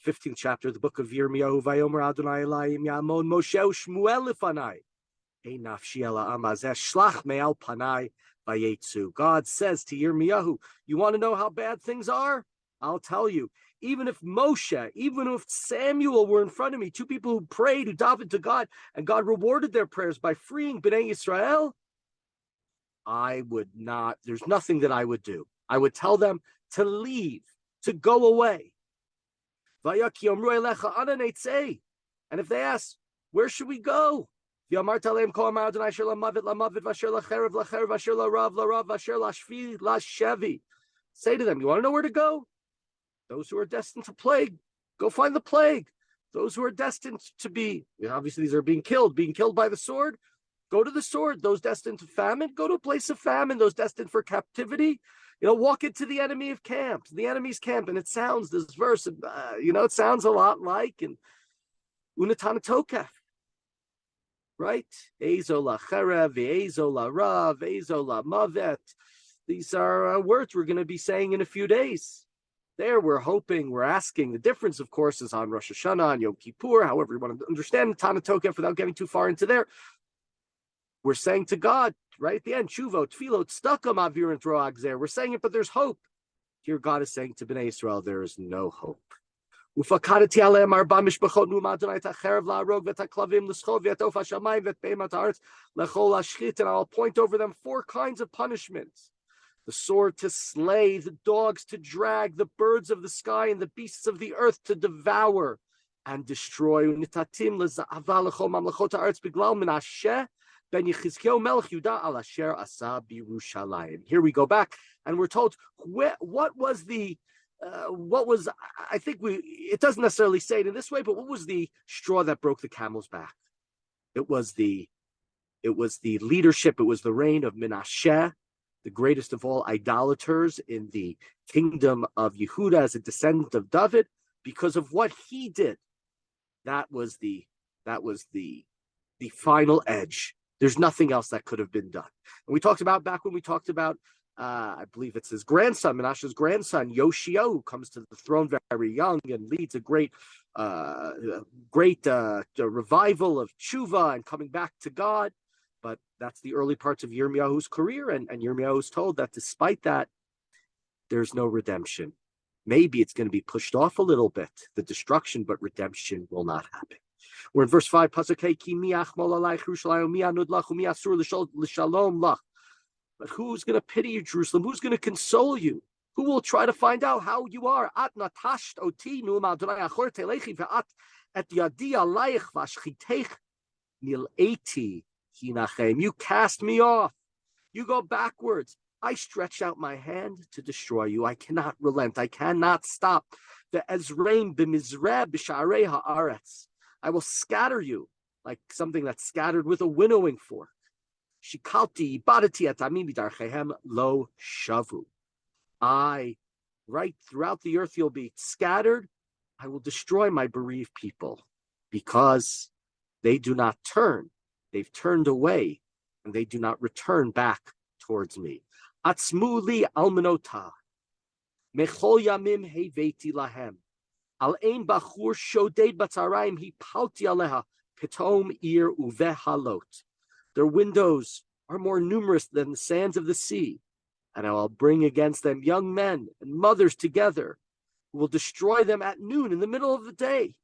15th chapter of the book of Yirmiyahu, Vayomer Adonai Elayim Yamon Moshe Shmuel Lefanai. God says to Yirmiyahu, you want to know how bad things are? I'll tell you. Even if Moshe, even if Samuel were in front of me, two people who prayed, who davened to God, and God rewarded their prayers by freeing Bnei Yisrael, I would not, there's nothing that I would do. I would tell them to leave, to go away. And if they ask, where should we go? Say to them, you want to know where to go? Those who are destined to plague, go find the plague. Those who are destined to be, obviously these are being killed by the sword, go to the sword. Those destined to famine, go to a place of famine. Those destined for captivity, walk into the enemy's camp. And it sounds, this verse, it sounds a lot like in Unatana Tokef. Right? Ezola cherev, ezola rav, ezola mavet. These are words we're going to be saying in a few days. There, we're hoping, we're asking. The difference, of course, is on Rosh Hashanah, on Yom Kippur, however you want to understand Tana Tokef without getting too far into there. We're saying to God, right at the end, Tshuvo, Tfilot, Stakam, Avir, and Droagzer. We're saying it, but there's hope. Here, God is saying to Bnei Israel, there is no hope. And I'll point over them 4 kinds of punishments: the sword to slay, the dogs to drag, the birds of the sky and the beasts of the earth to devour and destroy. Here we go back, and we're told what was the it doesn't necessarily say it in this way, but what was the straw that broke the camel's back? It was the leadership, it was the reign of Menashe, the greatest of all idolaters in the kingdom of Yehuda as a descendant of David, because of what he did. That was the final edge. There's nothing else that could have been done. And we talked about back when we talked about I believe it's his grandson, Menashe's grandson, Yoshiyahu, who comes to the throne very young and leads a great revival of tshuva and coming back to God. But that's the early parts of Yirmiyahu's career, and Yirmiyahu is told that despite that, there's no redemption. Maybe it's going to be pushed off a little bit, the destruction, but redemption will not happen. We're in verse 5, Pasuk Ki mi'achmol alayich Yerushalayim mi'anud lach u'mi'asur l'shalom lach. But who's going to pity you, Jerusalem? Who's going to console you? Who will try to find out how you are? At natasht oti nu'am Adonai achor telechi ve'at et yadi alayich v'ashchitech nil'eti hinachem. You cast me off. You go backwards. I stretch out my hand to destroy you. I cannot relent. I cannot stop. The Ezraim b'mizreh b'sharei haaretz. I will scatter you like something that's scattered with a winnowing fork. Shikalti ibadati atamim b'darchehem lo shavu. Right throughout the earth you'll be scattered. I will destroy my bereaved people because they do not turn. They've turned away and they do not return back towards me. Atzmu li almanota. Mechol yamim heveiti lahem. Al ein bachur shoded batzarayim hipalti aleha pitom ir uvehalot. Their windows are more numerous than the sands of the sea, and I will bring against them young men and mothers together, who will destroy them at noon in the middle of the day.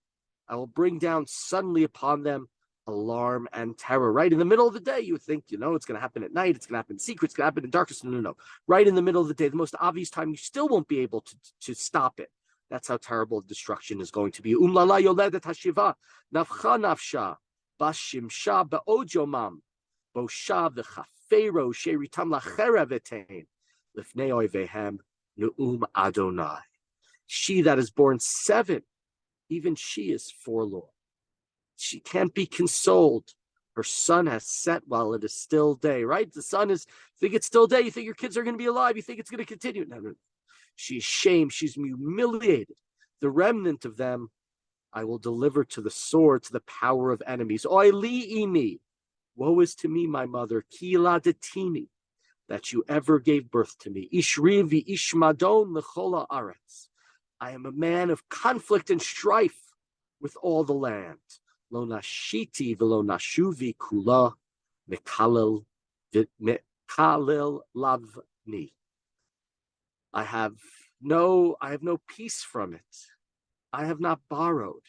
I will bring down suddenly upon them alarm and terror. Right in the middle of the day, you would think, it's going to happen at night, it's going to happen in secret, it's going to happen in darkness. No. Right in the middle of the day, the most obvious time, you still won't be able to stop it. That's how terrible destruction is going to be. Umlala yoledet hashiva, nafcha nafsha, bashimsha be'od yomam, boshav v'chafero sheritam lacherev etein, lifnei oivehem nu'um Adonai. She that is born 7, even she is forlorn. She can't be consoled. Her sun has set while it is still day, right? The sun is, you think it's still day, you think your kids are going to be alive, you think it's going to continue. No. She's shamed, she's humiliated. The remnant of them I will deliver to the sword, to the power of enemies. Oy li imi, woe is to me, my mother, ki ladetini, that you ever gave birth to me. Ishri vi ishmadon l'chol haaretz. I am a man of conflict and strife with all the land. Lo nashiti v'lo nashuvi kula mekalel lavni. I have no peace from it. I have not borrowed,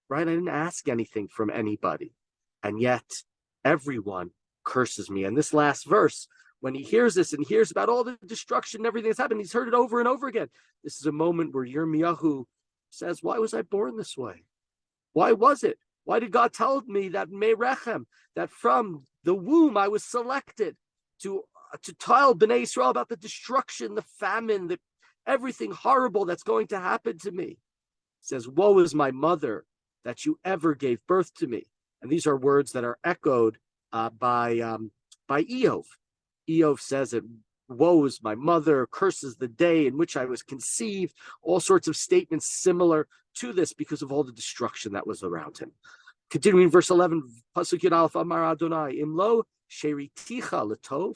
right? I didn't ask anything from anybody. And yet everyone curses me. And this last verse, when he hears this and hears about all the destruction and everything that's happened, he's heard it over and over again. This is a moment where Yirmiyahu says, why was I born this way? Why was it? Why did God tell me that Merechem, that from the womb I was selected to tell Bnei Israel about the destruction, the famine, everything horrible that's going to happen to me? He says, woe is my mother that you ever gave birth to me. And these are words that are echoed by Eov. Eov says that woe is my mother, curses the day in which I was conceived, all sorts of statements similar to this because of all the destruction that was around him. Continuing verse 11, Pasuk Yud Aleph, Amar Adonai, Imlo sheriticha letov,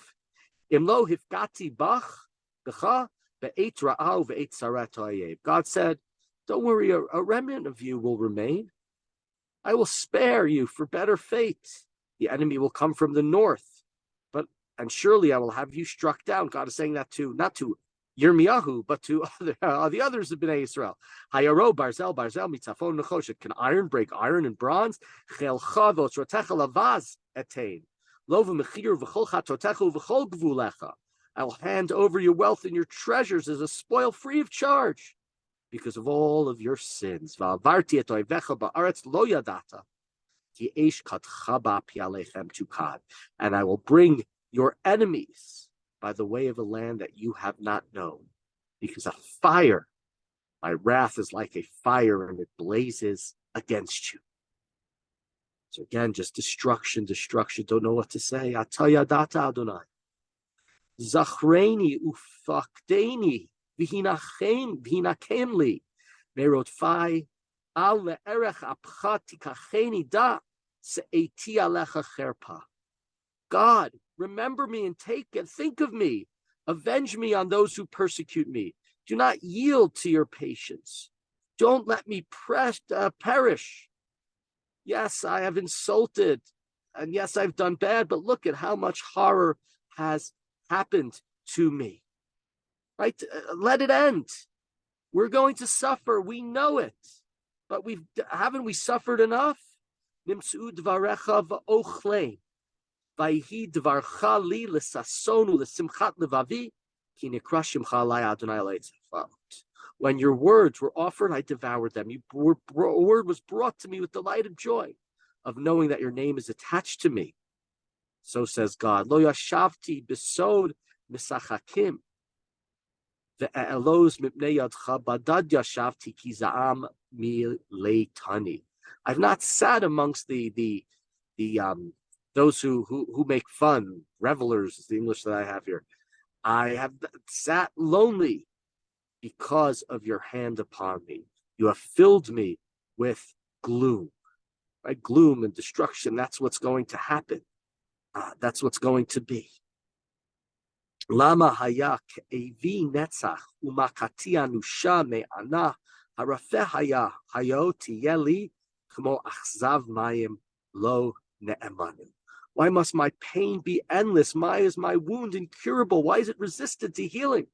Imlo hifgati bach, becha, be'et ra'au, ve'et sarat ha'ayev. God said, don't worry, a remnant of you will remain. I will spare you for better fate. The enemy will come from the north, and surely I will have you struck down. God is saying that not to Yirmiyahu, but to the others of Bnei Israel. Hayaro barzel mitzafon nechoshet. Can iron break iron and bronze? Chelcha v'otzrotecha lavaz etain. Lova mechir v'chol chatotecha v'chol gvulecha. I will hand over your wealth and your treasures as a spoil free of charge, because of all of your sins. Va'avarti et oivecha ba'aretz lo yadata. Ki eish katcha ba'pi alechem tukad. And I will bring your enemies by the way of a land that you have not known, because a fire, my wrath is like a fire and it blazes against you. So again, just destruction, don't know what to say. Atayadata Adonai. Zachreini ufakdeni v'hinaken li merotfai al le'erech apcha tikacheni da se'eti alecha cherpa. God, remember me and think of me. Avenge me on those who persecute me. Do not yield to your patience. Don't let me perish. Yes, I have insulted, and yes, I've done bad, but look at how much horror has happened to me. Right? Let it end. We're going to suffer. We know it. But haven't we suffered enough? Nimsu dvarecha v'ochlei. When your words were offered, I devoured them. Your word was brought to me with delight and joy of knowing that your name is attached to me. So says God. Lo yashavti besod misachakim ve'elos mipnei yadcha badad yashavti ki za'am mileitani. I've not sat amongst the those who make fun, revelers is the English that I have here. I have sat lonely because of your hand upon me. You have filled me with gloom. Right? Gloom and destruction, that's what's going to happen. That's what's going to be. Lama haya ke'evi netzach umakati anusha me'ana harafeh haya hayo tiyeli kmo achzav mayim lo ne'emanu. Why must my pain be endless? Why is my wound incurable? Why is it resistant to healing?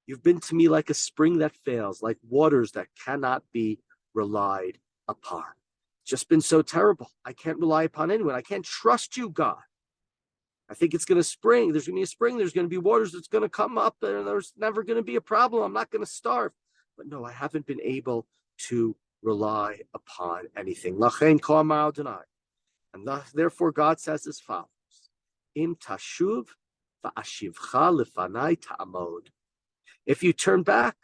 You've been to me like a spring that fails, like waters that cannot be relied upon. It's just been so terrible. I can't rely upon anyone. I can't trust you, God. I think it's going to spring. There's going to be a spring. There's going to be waters that's going to come up, and there's never going to be a problem. I'm not going to starve. But no, I haven't been able to rely upon anything. Lachein kol amar Adonai. And therefore, God says as follows: Im tashuv va'ashivcha lefanai ta'amod. If you turn back,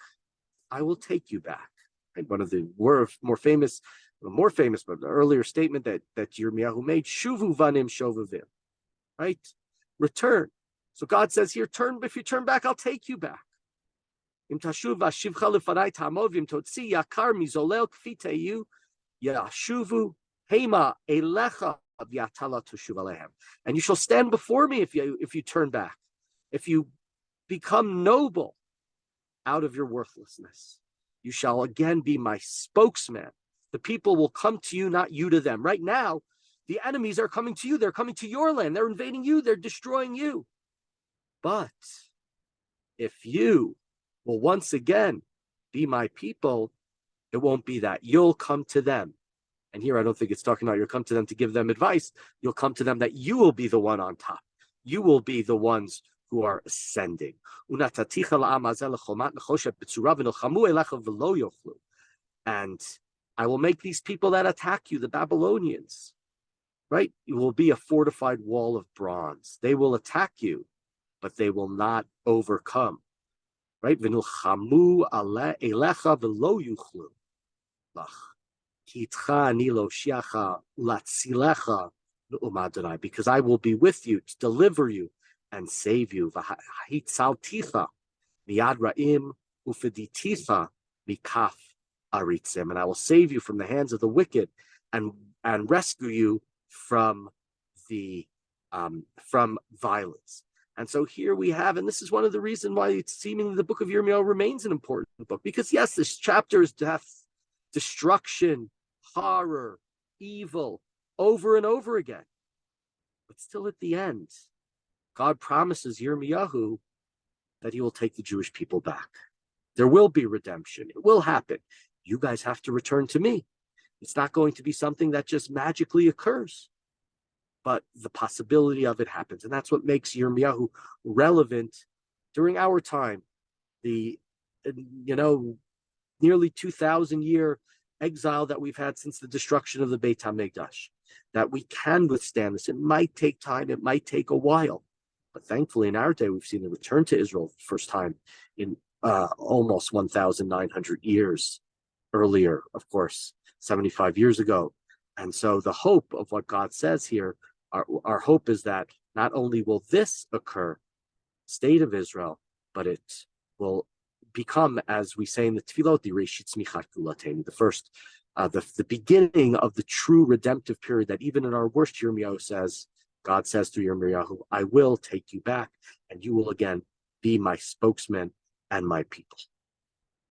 I will take you back. And one of the more famous, but the earlier statement that Yirmiyahu made: Shuvu vanim shovavim. Right? Return. So God says here, if you turn back, I'll take you back. Im tashuv va'ashivcha lefanai ta'amod v'im totzi yakar mizolel kfi teyu yashuvu Hema elecha v'yatala tushuv alehem. And you shall stand before me if you turn back. If you become noble, out of your worthlessness. You shall again be my spokesman. The people will come to you, not you to them. Right now, the enemies are coming to you. They're coming to your land. They're invading you. They're destroying you. But if you will once again be my people, it won't be that. You'll come to them. And here I don't think it's talking about you'll come to them to give them advice. You'll come to them that you will be the one on top. You will be the ones who are ascending. And I will make these people that attack you, the Babylonians, right? It will be a fortified wall of bronze. They will attack you, but they will not overcome, right? Because I will be with you to deliver you and save you. And I will save you from the hands of the wicked and rescue you from the from violence. And so here we have, and this is one of the reasons why it's seemingly the book of Yirmiyahu remains an important book, because yes, this chapter is death, destruction, horror, evil, over and over again. But still at the end, God promises Yirmiyahu that he will take the Jewish people back. There will be redemption. It will happen. You guys have to return to me. It's not going to be something that just magically occurs, but the possibility of it happens. And that's what makes Yirmiyahu relevant during our time. The, nearly 2,000-year exile that we've had since the destruction of the Beit HaMikdash, that we can withstand this. It might take time. It might take a while. But thankfully, in our day, we've seen the return to Israel the first time in almost 1,900 years earlier, of course, 75 years ago. And so the hope of what God says here, our hope is that not only will this occur, state of Israel, but it will become, as we say in the Tefillot, the Reshit Tzmichat Gulateinu, the first, the beginning of the true redemptive period that even in our worst Yirmiyahu says, God says through Yirmiyahu, I will take you back and you will again be my spokesman and my people.